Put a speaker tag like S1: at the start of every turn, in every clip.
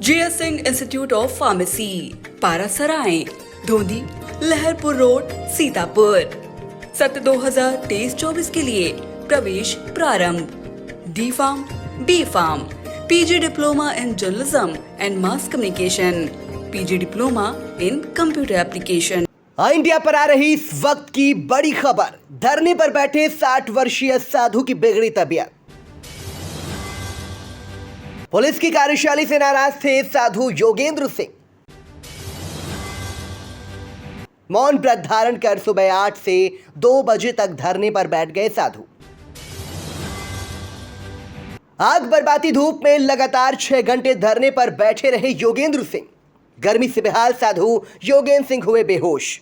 S1: GS Singh institute of pharmacy, Parasrai, Dhondhi, Laharpur road, Sitapur. सत्र 2023-24 के लिए प्रवेश प्रारंभ। D Farm, B Farm, PG diploma in journalism and mass communication, PG diploma in computer application.
S2: India पर आ रही इस वक्त की बड़ी खबर, धरने पर बैठे 60 वर्षीय साधु की बिगड़ी तबीयत। पुलिस की कार्यशैली से नाराज थे साधु योगेंद्र सिंह। मौन व्रत धारण कर सुबह 8 से 2 बजे तक धरने पर बैठ गए साधु। आग बरसाती धूप में लगातार 6 घंटे धरने पर बैठे रहे योगेंद्र सिंह। गर्मी से बेहाल साधु योगेंद्र सिंह हुए बेहोश।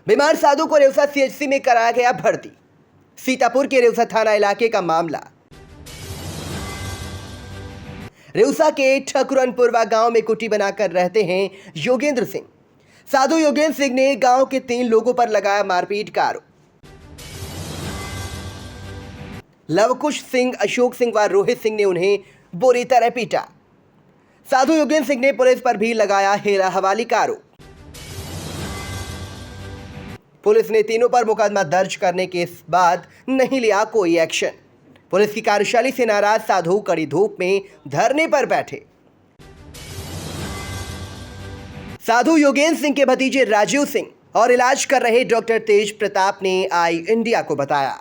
S2: बीमार साधु को रेवसा सीएचसी में कराया गया भर्ती। सीतापुर के रेवसा थाना इलाके का मामला। रेवसा के ठकुरनपुरवा गांव में कुटी बनाकर रहते हैं योगेंद्र सिंह। साधु योगेंद्र सिंह ने गांव के 3 लोगों पर लगाया मारपीट का आरोप। लवकुश सिंह, अशोक सिंह व रोहित सिंह ने उन्हें बुरी तरह पीटा। साधु योगेंद्र सिंह ने पुलिस पर भी लगाया हेरा हवाली का आरोप। पुलिस ने तीनों पर मुकदमा दर्ज करने के बाद नहीं लिया कोई एक्शन। पुलिस की कार्यशैली से नाराज साधु कड़ी धूप में धरने पर बैठे। साधु योगेंद्र सिंह के भतीजे राजीव सिंह और इलाज कर रहे डॉक्टर तेज प्रताप ने आई इंडिया को बताया।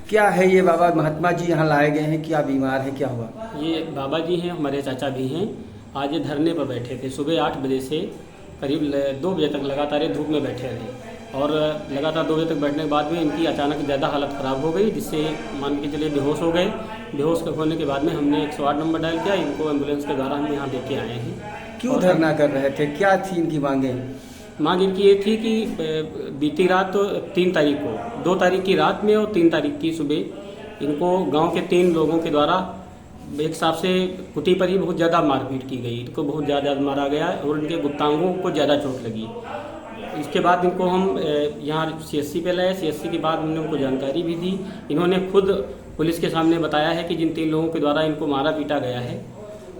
S3: क्या है ये बाबा महात्मा जी यहाँ लाए गए हैं? क्या बीमार है? क्या हुआ?
S4: ये बाबा जी हैं, हमारे चाचा भी हैं। आज ये धरने पर बैठे थे। सुबह 8 बजे से करीब 2 बजे तक लगातार धूप में बैठे रहे और लगातार 2 बजे तक बैठने के बाद में इनकी अचानक ज़्यादा हालत ख़राब हो गई, जिससे मान के चलिए बेहोश हो गए। बेहोश होने के बाद में हमने 108 नंबर डायल किया। इनको एम्बुलेंस के द्वारा हम यहाँ लेके आए हैं।
S3: क्यों धरना कर रहे थे? क्या थी इनकी मांगे?
S4: मांग इनकी ये थी कि बीती रात 3 तारीख को, 2 तारीख की रात में और 3 तारीख की सुबह इनको गांव के 3 लोगों के द्वारा एक हिसाब से कुटी पर ही बहुत ज़्यादा मारपीट की गई। इनको बहुत ज़्यादा मारा गया और इनके गुप्तांगों को ज़्यादा चोट लगी। इसके बाद इनको हम यहाँ सीएससी पे लाए। सीएससी के बाद हमने उनको जानकारी भी दी। इन्होंने खुद पुलिस के सामने बताया है कि जिन 3 लोगों के द्वारा इनको मारा पीटा गया है,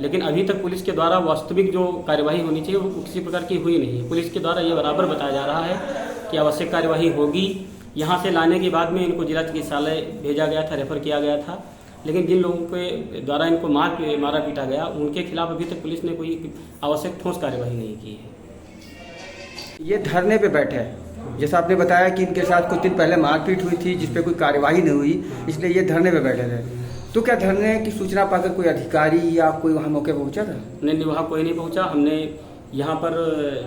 S4: लेकिन अभी तक पुलिस के द्वारा वास्तविक जो कार्यवाही होनी चाहिए वो किसी प्रकार की हुई नहीं है। पुलिस के द्वारा ये बराबर बताया जा रहा है कि आवश्यक कार्यवाही होगी। यहाँ से लाने के बाद में इनको जिला चिकित्सालय भेजा गया था, रेफर किया गया था, लेकिन जिन लोगों के द्वारा इनको मारा पीटा गया उनके खिलाफ अभी तक पुलिस ने कोई आवश्यक ठोस कार्यवाही नहीं की है।
S3: ये धरने पे बैठे हैं, जैसा आपने बताया कि इनके साथ कुछ दिन पहले मारपीट हुई थी जिसपे कोई कार्यवाही नहीं हुई, इसलिए ये धरने पे बैठे थे। तो क्या धरने की सूचना पाकर कोई अधिकारी या कोई वहाँ मौके पर पहुँचा था?
S4: नहीं, वहाँ कोई नहीं पहुँचा। हमने यहाँ पर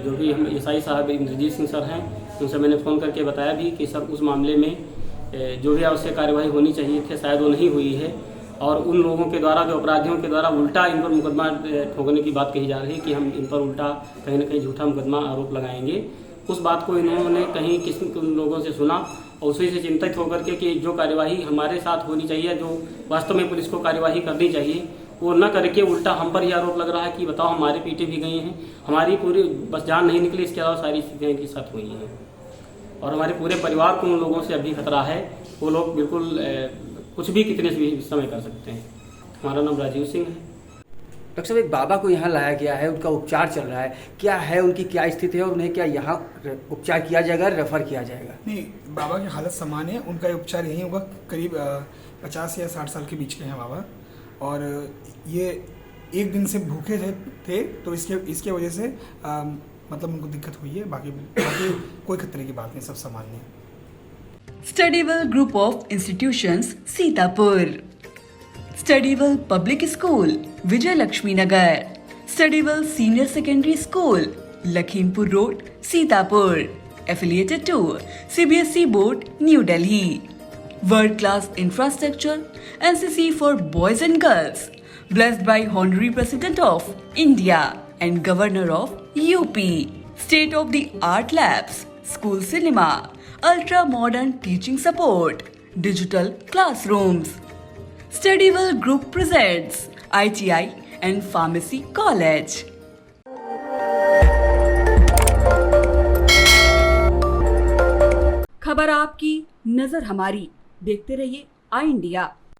S4: जो भी हम एसआई साहब इंद्रजीत सिंह सर हैं, उनसे मैंने फ़ोन करके बताया भी कि सर उस मामले में जो भी आवश्यक कार्यवाही होनी चाहिए थी शायद वो नहीं हुई है, और उन लोगों के द्वारा, जो अपराधियों के द्वारा उल्टा इन पर मुकदमा ठोकने की बात कही जा रही है कि हम इन पर उल्टा कहीं ना कहीं झूठा मुकदमा आरोप लगाएंगे। उस बात को इन्होंने कहीं किसी लोगों से सुना और उसी से चिंतित होकर के कि जो कार्यवाही हमारे साथ होनी चाहिए, जो वास्तव में पुलिस को कार्यवाही करनी चाहिए, वो न करके उल्टा हम पर ही आरोप लग रहा है कि बताओ हमारे पीटे भी गए हैं, हमारी पूरी बस जान नहीं निकली, इसके अलावा सारी स्थितियाँ इनके साथ हुई हैं और हमारे पूरे परिवार को उन लोगों से अभी खतरा है। वो लोग बिल्कुल कुछ भी कितने भी समय कर सकते हैं। हमारा नाम राजीव सिंह है।
S3: डॉक्टर साहब, एक बाबा को यहाँ लाया गया है, उनका उपचार चल रहा है, क्या है उनकी क्या स्थिति है और उन्हें क्या यहाँ उपचार किया जाएगा, रेफर किया जाएगा?
S5: नहीं, बाबा की हालत सामान्य है। उनका उपचार यहीं होगा। करीब 50 या 60 साल के बीच के हैं बाबा, और ये 1 दिन से भूखे थे तो इसके वजह से मतलब उनको दिक्कत हुई है। बाकी कोई खतरे की बात नहीं, सब सामान्य है।
S1: Studywell group of institutions, Sitapur. Studywell public school, Vijay Lakshmi Nagar. Studywell senior secondary school, Lakhimpur road, Sitapur. Affiliated to CBSE board, New Delhi. World class infrastructure, NCC for boys and girls, blessed by Honorary President of India and Governor of UP. State of the art labs, school cinema, ultra modern teaching support, digital classrooms. Studywell Group presents ITI and Pharmacy College. खबर आपकी, नजर हमारी। देखते रहिए
S6: आई India.